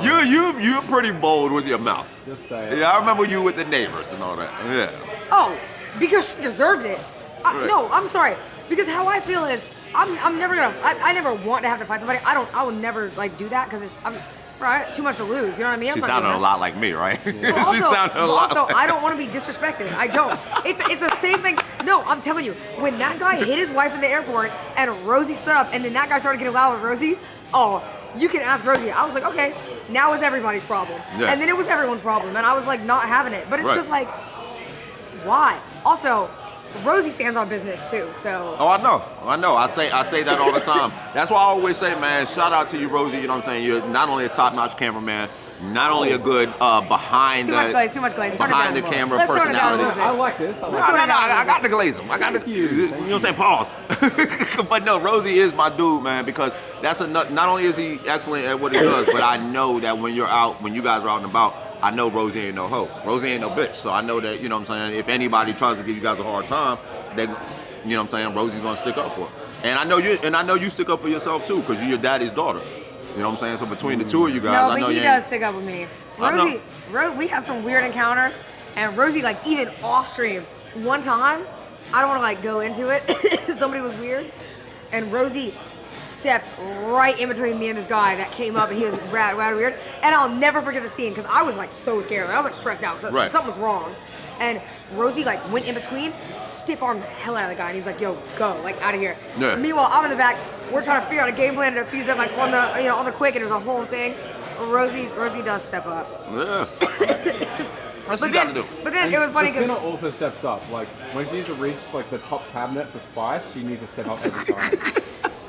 You're pretty bold with your mouth. Just say it. Yeah, I remember you with the neighbors and all that. Yeah. Oh, because she deserved it. Right. No, I'm sorry. Because how I feel is, I'm never gonna. I never want to have to fight somebody. I will never like do that because I got too much to lose. You know what I mean? She I'm not sounded doing a that. lot like me, right? But She also, sounded a lot. also, I don't want to be disrespected. I don't. It's the same thing. No, I'm telling you, when that guy hit his wife in the airport and Rosie stood up and then that guy started getting loud with Rosie, oh, you can ask Rosie. I was like, okay, now it's everybody's problem. Yeah. And then it was everyone's problem. And I was like, not having it. But it's Right. just like, why? Also, Rosie stands on business too, so. Oh, I know. I say that all the time. That's why I always say, man, shout out to you, Rosie. You know what I'm saying? You're not only a top-notch cameraman, not only a good behind Too much glaze, too much glaze. Turn it behind the down. camera Let's turn it down a personality. little bit. I like this. I No, like it. I got to glaze him. I got to. Thank you. You know what I'm saying? Pause. But no, Rosie is my dude, man, because that's not only is he excellent at what he does, but I know that when you guys are out and about, I know Rosie ain't no hoe. Rosie ain't no bitch. So I know that, you know what I'm saying, if anybody tries to give you guys a hard time, they, you know what I'm saying, Rosie's gonna stick up for it. And I know you stick up for yourself too, because you're your daddy's daughter. You know what I'm saying? So between the two of you guys, No, I know but he you does ain't. stick up with me. I know. We have some weird encounters, and Rosie, like, even off stream, one time, I don't want to like go into it. Somebody was weird, and Rosie stepped right in between me and this guy that came up, and he was rad weird. And I'll never forget the scene because I was like so scared. I was like stressed out. So Right. something was wrong. And Rosie like went in between, stiff armed the hell out of the guy, and he was like, "Yo, go, like out of here." Yeah. Meanwhile, I'm in the back. We're trying to figure out a game plan to defuse it, like on the quick, and it was a whole thing. Rosie does step up. Yeah. That's what But you gotta then, do. but then it was funny Cinna because also steps up. Like when she needs to reach like the top cabinet for spice, she needs to step up every time.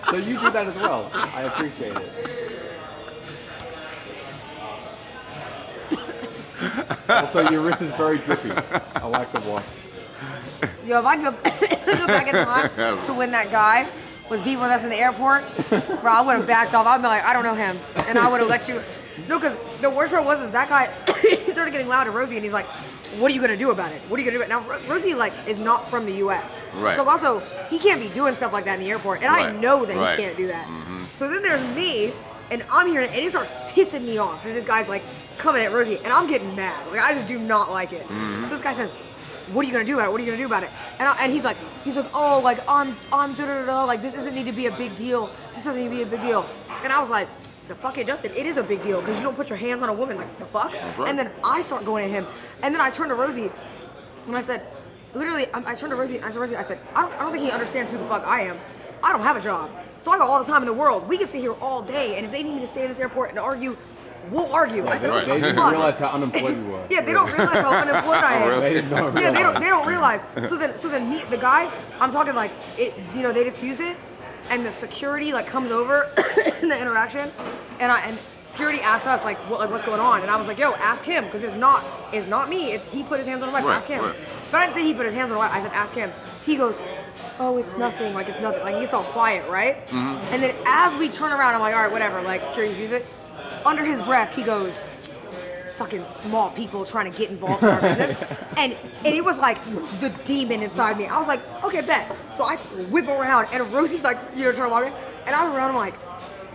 So you do that as well. I appreciate it. Also, your wrist is very drippy. I like the wash. yo, if I go, go back in time to when that guy was beefing with us in the airport, bro, I would have backed off. I'd be like, I don't know him, and I would have let you. No, because the worst part was that guy he started getting loud to Rosie, and he's like, "What are you gonna do about it? What are you gonna do about it?" Now Rosie like is not from the U.S., Right. so also he can't be doing stuff like that in the airport, and I Right. know that Right. he can't do that. So then there's me, and I'm here, and it starts pissing me off. And this guy's like coming at Rosie, and I'm getting mad. Like I just do not like it. So this guy says, "What are you gonna do about it? What are you gonna do about it?" And he's like, "Oh, like I'm da da da, like this doesn't need to be a big deal. This doesn't need to be a big deal." And I was like, "The fuck it, Justin, it is a big deal because you don't put your hands on a woman. Like the fuck." right. And then I start going at him, and then I turned to Rosie, and I said, literally, I turned to Rosie. I said, "Rosie, I said, I don't think he understands who the fuck I am. I don't have a job, so I got all the time in the world. We can sit here all day, and if they need me to stay in this airport and argue, we'll argue." I said, They didn't "Fuck." realize how unemployed you were. Yeah, they don't realize how unemployed I am. They did not Yeah, realize. they don't realize. So then me, the guy, I'm talking like it. You know, they defuse it, and the security like comes over in the interaction, and security asked us like what's going on, and I was like, "Yo, ask him because it's not me. It's he put his hands on the wife. Right, Ask him." right. But I didn't say he put his hands on the wife. I said, "Ask him." He goes, "Oh, it's nothing. Like it's nothing." Like he gets all quiet, right? And then as we turn around, I'm like, "All right, whatever." Like security defuse it. Under his breath, he goes, "Fucking small people trying to get involved in our business," and it was like the demon inside me. I was like, "Okay, bet." So I whip around, and Rosie's like, trying to walk in, and I'm around. I'm like,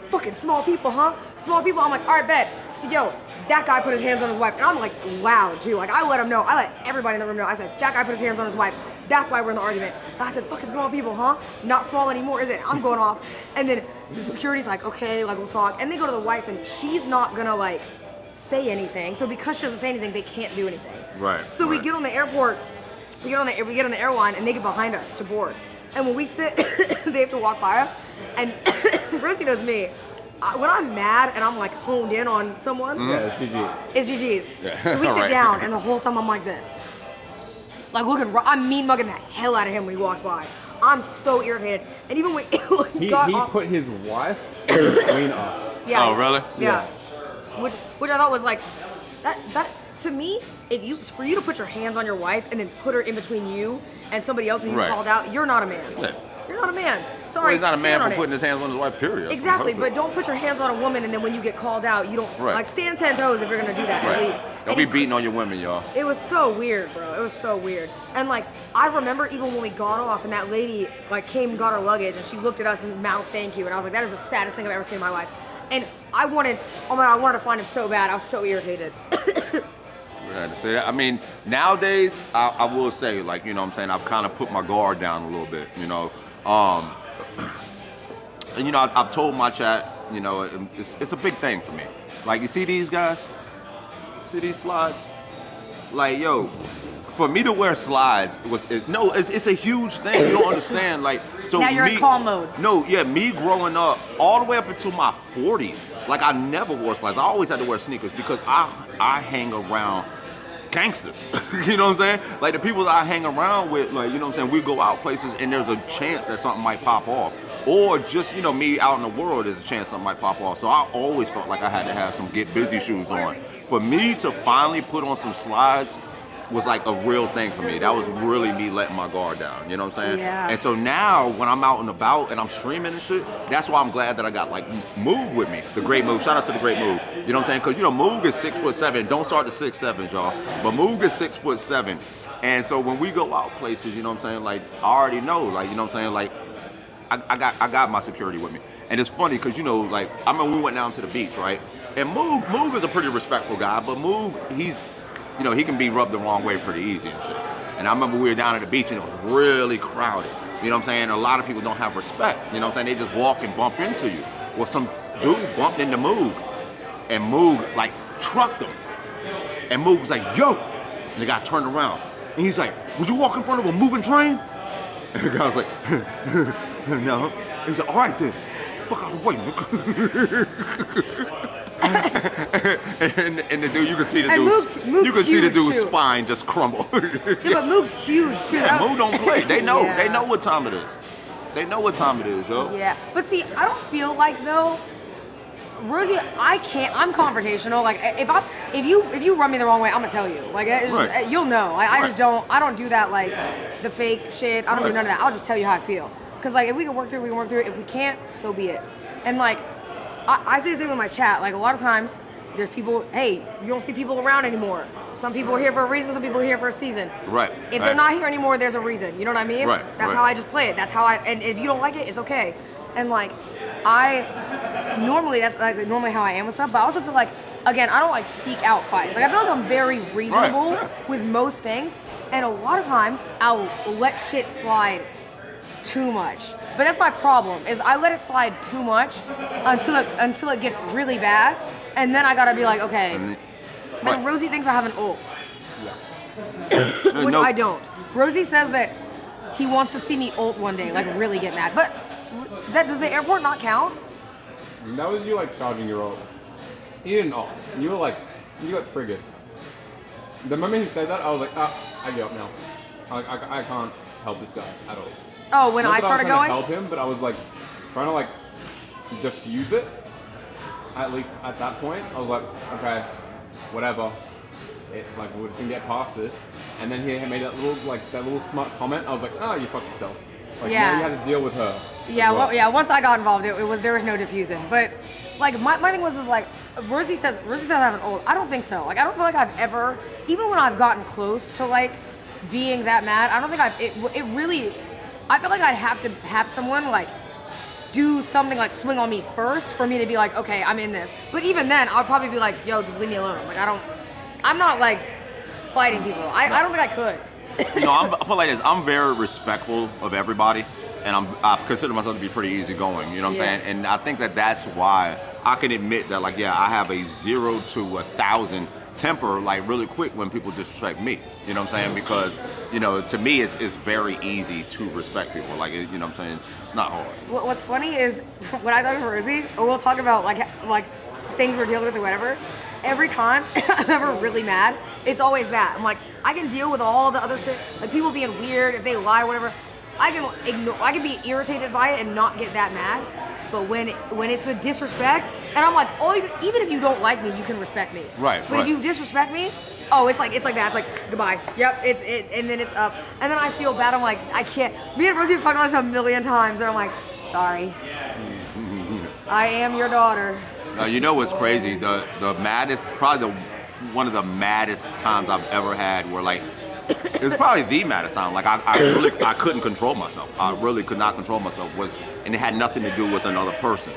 "Fucking small people, huh? Small people." I'm like, "All right, bet." So yo, that guy put his hands on his wife, and I'm like loud too. Like I let him know. I let everybody in the room know. I said, "That guy put his hands on his wife. That's why we're in the argument." And I said, "Fucking small people, huh? Not small anymore, is it?" I'm going off, and then the security's like, "Okay, like we'll talk," and they go to the wife, and she's not gonna like say anything. So because she doesn't say anything, they can't do anything. Right, So we right. get on the airport, we get on the airline, and they get behind us to board. And when we sit, they have to walk by us. And Rosie knows me. When I'm mad and I'm like honed in on someone, Yeah, it's GG. it's GG's. Yeah. So we sit Right. down, and the whole time I'm like this. Like looking, I'm mean mugging the hell out of him when he walks by. I'm so irritated. And even when He got off, put his wife between us. yeah, Oh, really? Yeah. Which I thought was like that to me. For you to put your hands on your wife and then put her in between you and somebody else when you Right. called out, you're not a man. Yeah. You're not a man. Well, Sorry. he's not a man stand for on it. putting his hands on his wife, period. That's Exactly, perfect. but don't put your hands on a woman and then when you get called out, you don't Right. like stand 10 toes if you're gonna do that at Right. least. Don't And be he- beating on your women, y'all. It was so weird, bro. It was so weird. And like I remember even when we got off and that lady like came and got her luggage and she looked at us and mouthed thank you, and I was like, that is the saddest thing I've ever seen in my life. And I wanted to find him so bad. I was so irritated. I had to say that. I mean, nowadays, I will say, like, you know what I'm saying, I've kind of put my guard down a little bit, you know. And, you know, I've told my chat, you know, it's a big thing for me. Like, you see these guys? See these slides? Like, yo, for me to wear slides it's a huge thing. You don't understand. Like, so now you're in calm mode. No, yeah, me growing up all the way up until my 40s, like I never wore slides. I always had to wear sneakers because I hang around gangsters. You know what I'm saying? Like the people that I hang around with, like, you know what I'm saying, we go out places and there's a chance that something might pop off. Or just, you know, me out in the world, there's a chance something might pop off. So I always felt like I had to have some get busy shoes on. For me to finally put on some slides was like a real thing for me. That was really me letting my guard down, you know what I'm saying? Yeah. And so now when I'm out and about and I'm streaming and shit, that's why I'm glad that I got like Moog with me, the great Moog. Shout out to the great Moog. You know what I'm saying? Because, you know, Moog is 6'7". Don't start the 6'7s, y'all. But Moog is 6'7". And so when we go out places, you know what I'm saying, like I already know, like, you know what I'm saying, like I got my security with me. And it's funny because, you know, like I remember we went down to the beach, right? And Moog is a pretty respectful guy, but Moog, he's, you know, he can be rubbed the wrong way pretty easy and shit. And I remember we were down at the beach and it was really crowded. You know what I'm saying? A lot of people don't have respect. You know what I'm saying? They just walk and bump into you. Well, some dude bumped into Moog and Moog like trucked him. And Moog was like, yo! And the guy turned around and he's like, would you walk in front of a moving train? And the guy was like, no. He's like, all right then. Fuck out of the way, nigga. and the dude, you can see the dude's spine just crumble. Yeah, but Moog's huge too. Yeah, Moog don't play. They know. Yeah. They know what time it is. They know what time it is, yo. Yeah, but see, I don't feel like though, Rosie, I'm confrontational. Like if you run me the wrong way, I'm gonna tell you. Like right. You'll know. I just don't. I don't do that like the fake shit. I don't do none of that. I'll just tell you how I feel. Cause like if we can work through it, we can work through it. If we can't, so be it. And like I say the same with my chat. Like a lot of times, there's people. Hey, you don't see people around anymore. Some people are here for a reason. Some people are here for a season. Right. If they're not here anymore, there's a reason. You know what I mean? Right. That's how I just play it. That's how and if you don't like it, it's okay. And like that's normally how I am with stuff. But I also feel like, again, I don't like seek out fights. Like I feel like I'm very reasonable with most things, and a lot of times I'll let shit slide too much. But that's my problem, is I let it slide too much until it gets really bad, and then I gotta be like, okay. And Rosie thinks I have an ult. Yeah. Which I don't. Rosie says that he wants to see me ult one day, like really get mad. But does the airport not count? That was you like charging your ult. He didn't ult. You were like, you got triggered. The moment he said that, I was like, I give up now. I can't help this guy at all. Oh, when I started going? I was trying to help him, but I was like trying to like diffuse it. At least at that point, I was like, okay, whatever. Like we're just gonna get past this. And then he made that little smart comment. I was like, you fucked yourself. Like now you had to deal with her. Yeah, well, once I got involved, there was no diffusing. But like my thing was like, Rosie says I have an ult. I don't think so. Like I don't feel like I've ever, even when I've gotten close to like being that mad, I don't think I feel like I'd have to have someone like do something like swing on me first for me to be like, okay, I'm in this. But even then, I'll probably be like, yo, just leave me alone. Like I'm not like fighting people. I don't think I could. You know, I put like this. I'm very respectful of everybody, and I consider myself to be pretty easygoing. You know what I'm saying? And I think that's why I can admit that, like, yeah, I have a 0 to 1,000 temper, like, really quick when people disrespect me. You know what I'm saying? Because, you know, to me, it's very easy to respect people. Like, you know what I'm saying? It's not hard. What's funny is when I talk to Rosie, we'll talk about like things we're dealing with or whatever. Every time I'm ever really mad, it's always that. I'm like, I can deal with all the other shit, like people being weird, if they lie, whatever. I can be irritated by it and not get that mad. But when it's a disrespect, and I'm like, even if you don't like me, you can respect me. Right. But if you disrespect me, it's like that. It's like goodbye. Yep. And then it's up. And then I feel bad. I'm like, I can't. Me and Rosie have talked about this a million times, and I'm like, sorry. I am your daughter. You know what's crazy? The maddest, probably one of the maddest times I've ever had, where like, it was probably the maddest time. Like I couldn't control myself. I really could not control myself. And it had nothing to do with another person.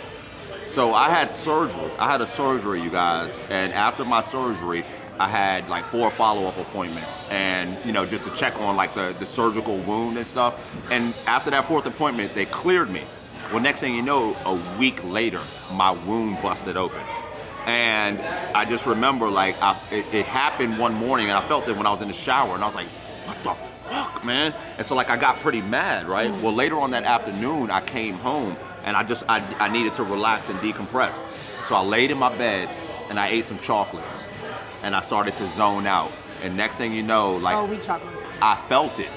So I had surgery. I had a surgery, you guys, and after my surgery, I had like 4 follow-up appointments, and just to check on like the surgical wound and stuff. And after that 4th appointment, they cleared me. Well, next thing you know, a week later, my wound busted open. And I just remember like it happened one morning, and I felt it when I was in the shower, and I was like, what the fuck, man? And so like I got pretty mad, right? Well, later on that afternoon, I came home, and I needed to relax and decompress. So I laid in my bed, and I ate some chocolates, and I started to zone out. And next thing you know, like wheat chocolate. I felt it.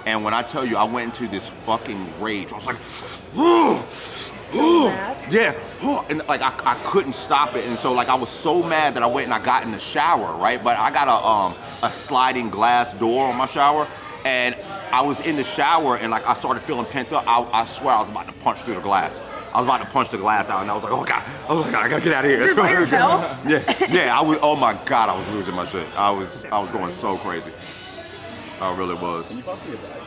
And when I tell you, I went into this fucking rage. I was like, yeah, and like I couldn't stop it, and so like I was so mad that I went and I got in the shower, right? But I got a sliding glass door on my shower, and I was in the shower, and like I started feeling pent up. I swear I was about to punch through the glass. I was about to punch the glass out, and I was like, oh god, I gotta get out of here. You're by yourself? Yeah, I was. Oh my god, I was losing my shit. I was going so crazy. I really was. Can you pass me a bag?